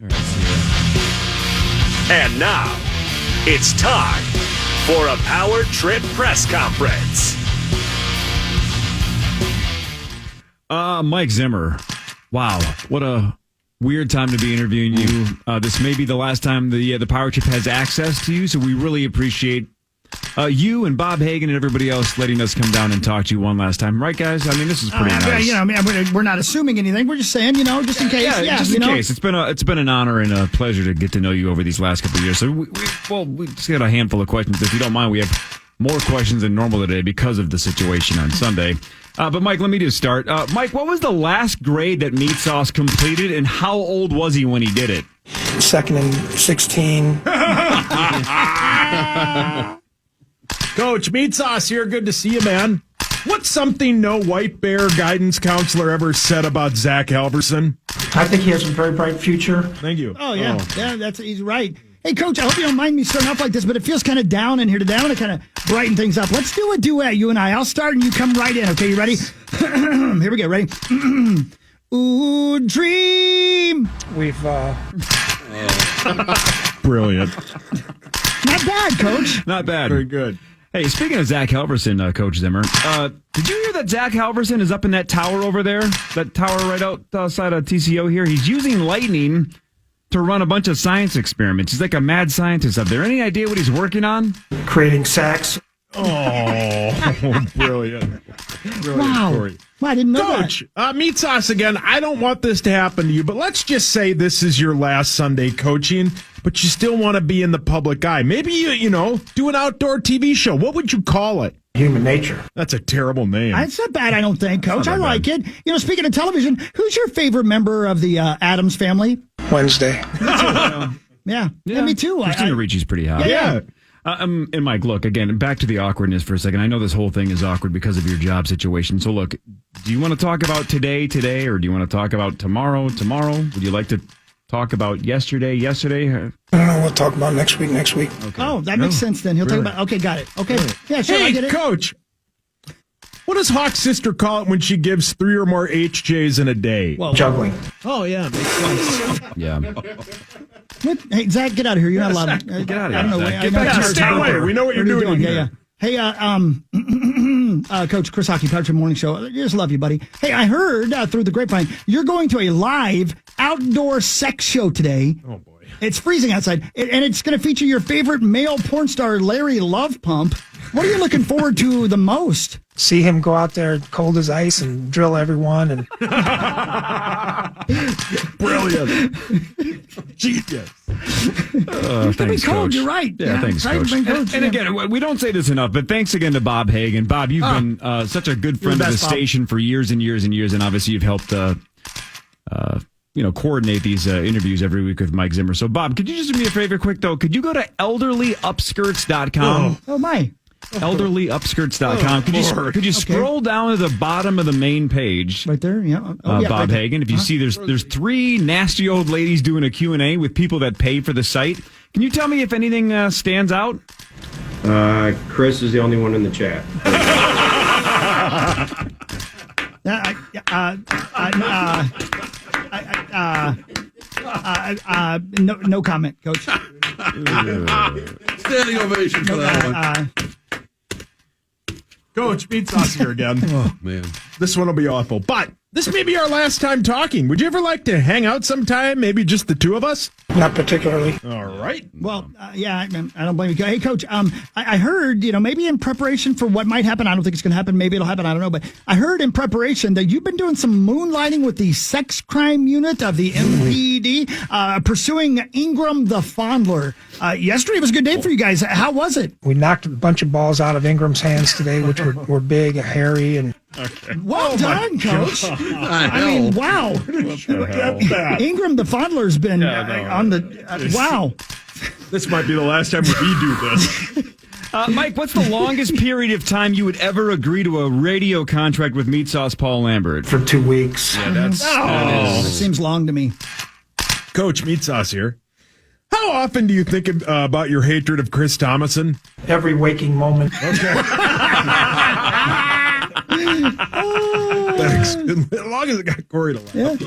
All right, see ya. And now, it's time for a Power Trip press conference. Mike Zimmer. Wow, what a weird time to be interviewing you. This may be the last time the Power Trip has access to you, so we really appreciate you and Bob Hagan and everybody else letting us come down and talk to you one last time. Right, guys? I mean, this is pretty nice. We're not assuming anything. We're just saying, just in case. Just in case. It's been an honor and a pleasure to get to know you over these last couple of years. So, we just got a handful of questions. If you don't mind, we have more questions than normal today because of the situation on Sunday. But, Mike, let me just start. Mike, what was the last grade that Meat Sauce completed, and how old was he when he did it? Second and 16. Coach, Meat Sauce here. Good to see you, man. What's something no White Bear guidance counselor ever said about Zach Halverson? I think he has a very bright future. Thank you. Oh, yeah. He's right. Hey, Coach, I hope you don't mind me starting off like this, but it feels kind of down in here today. I want to kind of brighten things up. Let's do a duet, you and I. I'll start and you come right in. Okay, you ready? Here we go. Ready? Ooh, dream. We've, Brilliant. Not bad, Coach. Not bad. Very good. Hey, speaking of Zach Halverson, Coach Zimmer, did you hear that Zach Halverson is up in that tower over there? That tower right outside of TCO here? He's using lightning to run a bunch of science experiments. He's like a mad scientist up there. Any idea what he's working on? creating sacks. Oh, brilliant. Wow. Story. Well, I didn't know Coach, Meat Sauce again, I don't want this to happen to you, but let's just say this is your last Sunday coaching, but you still want to be in the public eye. Maybe you do an outdoor TV show. What would you call it? Human nature. That's a terrible name. It's not bad, I don't think, Coach. I like it. Speaking of television, who's your favorite member of the Addams family? Wednesday. Yeah, me too. Christina Ricci's pretty hot. Yeah. And Mike, look, again, back to the awkwardness for a second. I know this whole thing is awkward because of your job situation. So, look, do you want to talk about today, or do you want to talk about tomorrow? Would you like to talk about yesterday? I don't know. We'll talk about next week. Okay. Oh, that makes sense then. He'll talk about. Okay, got it. Okay. Yeah, sure, I get Hey, it. Coach, what does Hawk's sister call it when she gives 3 or more HJs in a day? Well, Juggling. Oh, yeah, makes sense. Yeah. Hey, Zach, get out of here. You're not allowed to. Get out of here, I don't know. Zach. I Get know back it's to stay hard away. to- We know what you're doing Yeah, here. yeah. Hey, Coach Chris Hockey, Power Trip Morning Show. I just love you, buddy. Hey, I heard through the grapevine you're going to a live outdoor sex show today. Oh, boy. It's freezing outside, and it's going to feature your favorite male porn star, Larry Love Pump. What are you looking forward to the most? See him go out there cold as ice and drill everyone. And Brilliant. Genius. It's going to be Thanks, cold. Coach. You're right. Yeah, thanks, Coach. And again, we don't say this enough, but thanks again to Bob Hagan. Bob, you've been such a good friend of the best, Bob. station for years and years and years, and obviously you've helped coordinate these interviews every week with Mike Zimmer. So, Bob, could you just do me a favor quick, though? Could you go to elderlyupskirts.com? Oh, my. elderlyupskirts.com. Could you scroll down to the bottom of the main page? Right there, yeah. Bob right there. Hagan. If you see there's 3 nasty old ladies doing a Q&A with people that pay for the site. Can you tell me if anything stands out? Chris is the only one in the chat. No comment, Coach. Standing ovation for that one. Coach, Meat Sauce here again. Oh, man. This one will be awful. But this may be our last time talking. Would you ever like to hang out sometime? Maybe just the 2 of us? not particularly. All right. Well, I don't blame you. Hey, Coach, I heard, maybe in preparation for what might happen, I don't think it's going to happen. Maybe it'll happen. I don't know. But I heard in preparation that you've been doing some moonlighting with the sex crime unit of the MPD, pursuing Ingram the Fondler. Yesterday was a good day for you guys. How was it? We knocked a bunch of balls out of Ingram's hands today, which were big, hairy, and Well done, Coach. I mean, wow. Ingram the Fondler's been on the wow. This might be the last time we do this. Mike, what's the longest period of time you would ever agree to a radio contract with Meat Sauce Paul Lambert? for 2 weeks. Yeah, that is. Seems long to me. Coach, Meat Sauce here. How often do you think about your hatred of Chris Thomason? Every waking moment. Okay. Thanks. As long as it got Corey to laugh.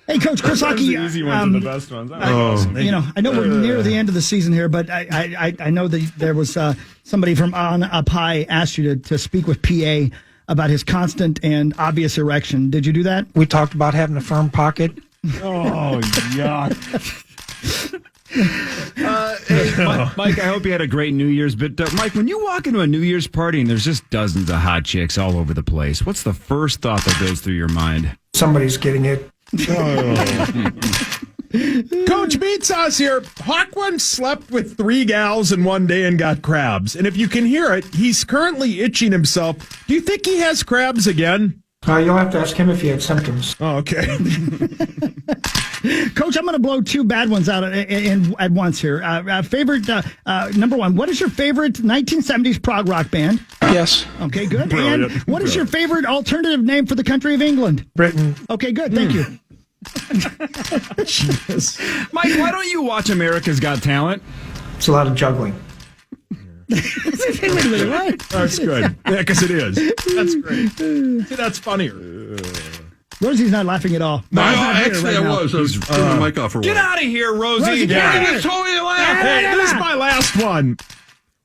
Hey, Coach Chris Hockey. The easy ones are the best ones. I know we're near the end of the season here, but I know that there was somebody from on up high asked you to speak with PA about his constant and obvious erection. Did you do that? We talked about having a firm pocket. Oh, yuck. Mike, I hope you had a great New Year's. But Mike, when you walk into a New Year's party and there's just dozens of hot chicks all over the place, what's the first thought that goes through your mind? Somebody's getting it. Coach Beat Sauce here. Hawk once slept with 3 gals in one day and got crabs. And if you can hear it, he's currently itching himself. Do you think he has crabs again? You'll have to ask him if he had symptoms. Oh, okay. Coach, I'm going to blow 2 bad ones out at once here. Favorite, number one, what is your favorite 1970s prog rock band? Yes. Okay, good. Brilliant. And what is your favorite alternative name for the country of England? Britain. Okay, good. Thank you. Mike, why don't you watch America's Got Talent? It's a lot of juggling. What? That's good. Yeah, because it is. That's great. See, that's funnier. Rosie's not laughing at all. No, She's not here actually, right I now. was. I was turning the mic off for a while. Get out of here, Rosie. Rosie, get Yeah. out of here. I told you to laugh. Hey, this is my last one.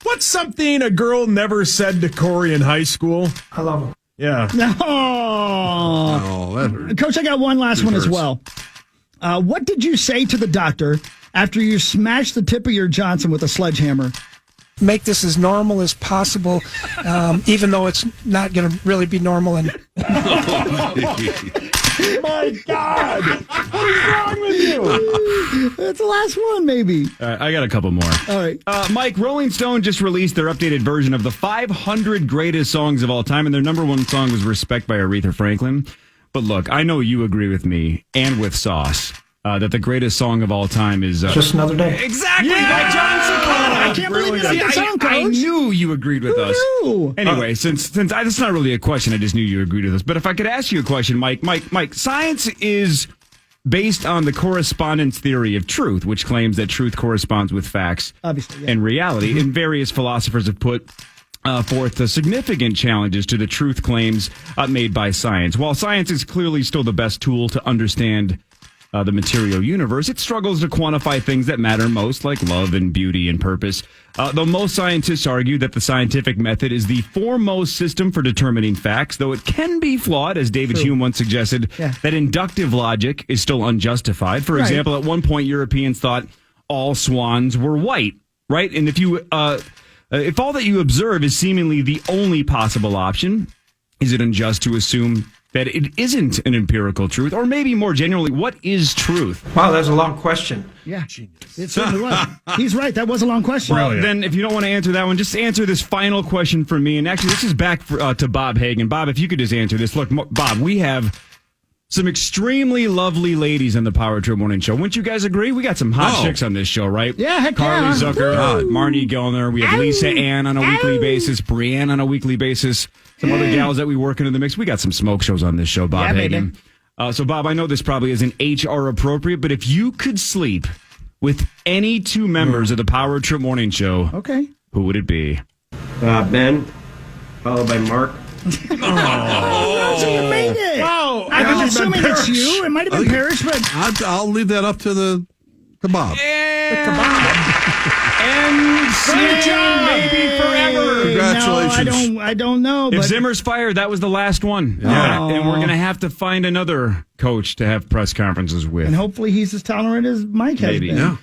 What's something a girl never said to Corey in high school? I love him. Yeah. No. Oh, that hurt. Coach, I got one last one as hurts. well. What did you say to the doctor after you smashed the tip of your Johnson with a sledgehammer? Make this as normal as possible, even though it's not going to really be normal. And My God. What's wrong with you? That's the last one, maybe. All right, I got a couple more. All right. Mike, Rolling Stone just released their updated version of the 500 greatest songs of all time, and their number one song was Respect by Aretha Franklin. But look, I know you agree with me and with Sauce that the greatest song of all time is... just another day. Exactly, by John Cicada. I can't believe you like that song, Coach. I knew you agreed with us. knew? Anyway, since that's not really a question, I just knew you agreed with us. But if I could ask you a question, Mike, science is based on the correspondence theory of truth, which claims that truth corresponds with facts Obviously, yeah. and reality. And various philosophers have put forth the significant challenges to the truth claims made by science. While science is clearly still the best tool to understand the material universe, it struggles to quantify things that matter most, like love and beauty and purpose. Though most scientists argue that the scientific method is the foremost system for determining facts, though it can be flawed, as David Hume once suggested, that inductive logic is still unjustified. For example, at one point, Europeans thought all swans were white, right? And if all that you observe is seemingly the only possible option, is it unjust to assume that it isn't an empirical truth? Or maybe more generally, what is truth? Wow, that's a long question. Yeah, it certainly was. He's right. That was a long question. Well, then if you don't want to answer that one, just answer this final question for me. And actually, this is back to Bob Hagan. Bob, if you could just answer this. Look, Bob, we have some extremely lovely ladies on the Power Trip Morning Show. Wouldn't you guys agree? We got some hot chicks on this show, right? Yeah, heck Carly yeah. Zucker, Marnie Gellner. We have Lisa Ann on a weekly basis, Brienne on a weekly basis, some other gals that we work into the mix. We got some smoke shows on this show, Bob Hagan. So, Bob, I know this probably isn't HR appropriate, but if you could sleep with any 2 members of the Power Trip Morning Show, Okay. who would it be? Ben, followed by Mark. So you made it. Wow. I'm assuming it's you. It might have been Parrish, but I'll leave that up to Bob. And Great job. maybe forever. Congratulations. No, I don't know. If But Zimmer's fired, that was the last one. Yeah. And we're going to have to find another coach to have press conferences with. and hopefully he's as tolerant as Mike has Maybe. been. Yeah.